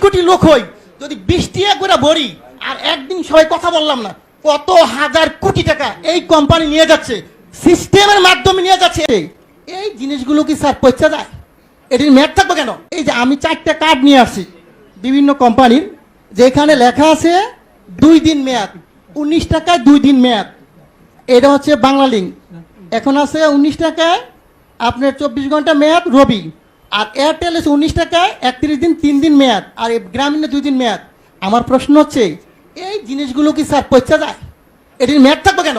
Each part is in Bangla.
কোটি লোক হই, যদি 20 টাকা করে ভরি আর একদিন সবাই কথা বললাম না, কত হাজার কোটি টাকা এই কোম্পানি নিয়ে যাচ্ছে, সিস্টেমের মাধ্যমে নিয়ে যাচ্ছে। এই জিনিসগুলো কি স্যার পয়সা যায়? এটির মেয়াদ থাকবে কেন? এই যে আমি 4টা কার্ড নিয়ে আসছি বিভিন্ন কোম্পানির, যেখানে লেখা আছে 2 দিন মেয়াদ, 19 টাকায় 2 দিন মেয়াদ। এটা হচ্ছে বাংলা লিঙ্ক। এখন আছে 19 টাকায় আপনার 24 ঘন্টা মেয়াদ রবি, আর এয়ারটেল আছে 19 টাকায় 31 দিন 3 দিন মেয়াদ, আর গ্রামীণে 2 দিন মেয়াদ। আমার প্রশ্ন হচ্ছে এই জিনিসগুলো কি স্যার পয়সা যায়? এটির মেয়াদ থাকবে কেন?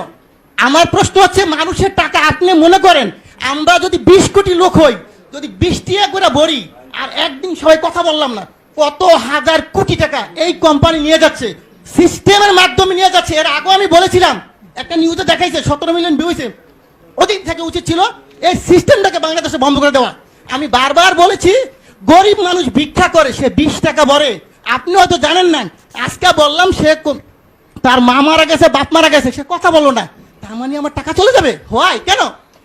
আমার প্রশ্ন হচ্ছে মানুষের টাকা আপনি মনে করেন আমরা যদি 20 কোটি লোক হই, যদি 20 টাকা করে ভরি আর একদিন সবাই কথা বললাম না, কত হাজার কোটি টাকা এই কোম্পানি নিয়ে যাচ্ছে, সিস্টেমের মাধ্যমে নিয়ে যাচ্ছে। এর আগে আমি বলেছিলাম, একটা নিউজে দেখাইছে 17 মিলিয়ন ভিউ হয়েছে। ওদিন থেকে উচিত ছিল এই সিস্টেমটাকে বাংলাদেশে বন্ধ করে দেওয়া। আমি বারবার বলেছি গরিব মানুষ ভিক্ষা করে, সে 20 টাকা ভরে। আপনি হয়তো জানেন না, আজকে বললাম সে তার মা মারা গেছে, বাপ মারা গেছে, সে কথা বললো না, তার মানে আমার টাকা চলে যাবে? হয় কেন?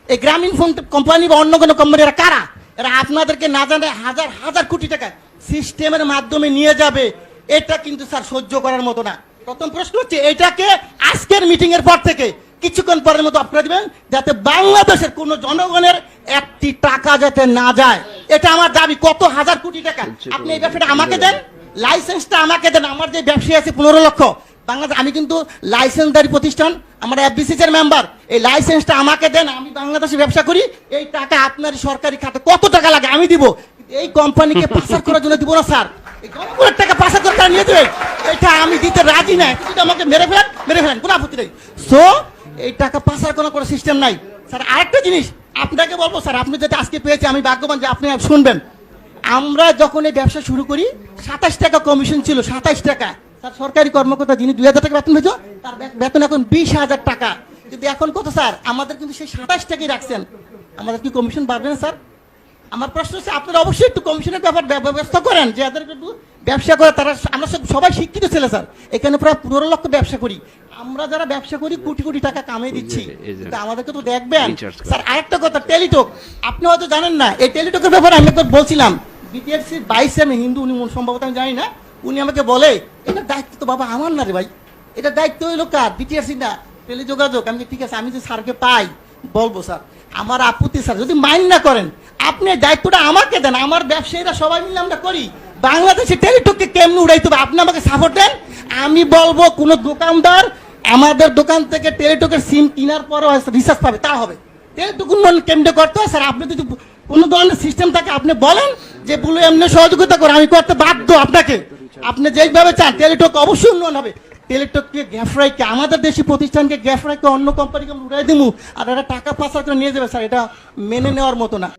এই গ্রামীণ ফোন কোম্পানি বা অন্য কোনো কোম্পানি এরা কারা? এরা আপনাদেরকে না জানে হাজার হাজার কোটি টাকা সিস্টেমের মাধ্যমে নিয়ে যাবে। এটা কিন্তু স্যার সহ্য করার মতো না। প্রথম প্রশ্ন হচ্ছে এটাকে আজকের মিটিং এর পর থেকে কিছুক্ষণ পরের মতো আপনারা দিবেন, যাতে বাংলাদেশের কোনো জনগণের একটি টাকা যাতে না যায়। এটা আমার দাবি। কত হাজার কোটি টাকা আপনি এই ব্যবসাটা আমাকে দেন, লাইসেন্সটা আমাকে দেন। আমার যে ব্যবসায়ী আছে 15 লক্ষ বাংলাদেশ, আমি কিন্তু লাইসেন্সদারি প্রতিষ্ঠান, আমার FBCC এর মেম্বার। এই লাইসেন্সটা আমাকে দেন, আমি বাংলাদেশে ব্যবসা করি। এই টাকা আপনার সরকারি খাতে কত টাকা লাগে আমি দিব, এই কোম্পানিকে পাচার করার জন্য দিব না স্যার। এই জনগণের টাকা পাচার করে তারা নিয়ে দেবে, এটা আমি দিতে রাজি না। কিন্তু আমাকে মেরে ফেলেন, কোনো আপত্তি নেই। সো এই টাকা পাচার কোনো সিস্টেম নাই স্যার। আরেকটা জিনিস আপনাকে বলবো স্যার, আপনি যেটা আজকে পেয়েছে আমি ভাগ্যবান যে আপনি শুনবেন। আমরা যখন এই ব্যবসা শুরু করি 27 টাকা কমিশন ছিল, 27 টাকা। স্যার সরকারি কর্মকর্তা যিনি 2000 টাকা বেতন পেয়েছো, তার বেতন এখন 20,000 টাকা। কিন্তু এখন কত স্যার? আমাদের কিন্তু সেই 27 টাকাই রাখছেন। আমাদের কি কমিশন বাড়বে না স্যার? আমার প্রশ্ন হচ্ছে আপনারা অবশ্যই একটু কমিশনের ব্যাপার ব্যবস্থা করেন, যে এদের একটু ব্যবসা করে তারা। আমরা সবাই শিক্ষিত ছেলে স্যার, এখানে প্রায় 15 লক্ষ ব্যবসা করি। আমরা যারা ব্যবসা করি কোটি কোটি টাকা কামিয়ে দিচ্ছি, আমাদেরকে তো দেখবেন স্যার। আরেকটা কথা, টেলিটক আপনি হয়তো জানেন না। এই টেলিটকের ব্যাপারে আমি একবার বলছিলাম, বিটিআরসির 22 আমি হিন্দু, উনি সম্ভবত আমি জানি না, উনি আমাকে বলে এটা দায়িত্ব তো বাবা আমার না রে ভাই, এটা দায়িত্ব হইলো কার? বিটিআরসি না, টেলিযোগাযোগ। আমি ঠিক আছে, আমি যে স্যারকে পাই বলবো স্যার, আমার আপত্তি স্যার যদি মাইন্ড না করেন, আপনি দায়িত্বটা আমাকে দেন। আমার ব্যবসায়ীরা সবাই মিলে আমরা করি। বাংলাদেশে টেলিটককে কেমনে উড়াইতে হবে আপনি আমাকে সাপোর্ট দেন। আমি বলবো কোন দোকানদার আমাদের দোকান থেকে টেলিটকের সিম কেনার পরও রিচার্জ পাবে, তা হবে। টেলিটক উন্নয়ন কেমনে করতে হয় স্যার? আপনি যদি কোনো ধরনের সিস্টেম থাকে আপনি বলেন যে বলে এমনি সহযোগিতা করে, আমি করতে বাধ্য আপনাকে। আপনি যেইভাবে চান টেলিটক অবশ্যই উন্নয়ন হবে। টেলিটককে গ্যাফরাইকে, আমাদের দেশি প্রতিষ্ঠানকে গ্যাফরাইকে অন্য কোম্পানিকে উড়াই দিব, আর এটা টাকা পাচার করে নিয়ে যাবে স্যার, এটা মেনে নেওয়ার মতো না।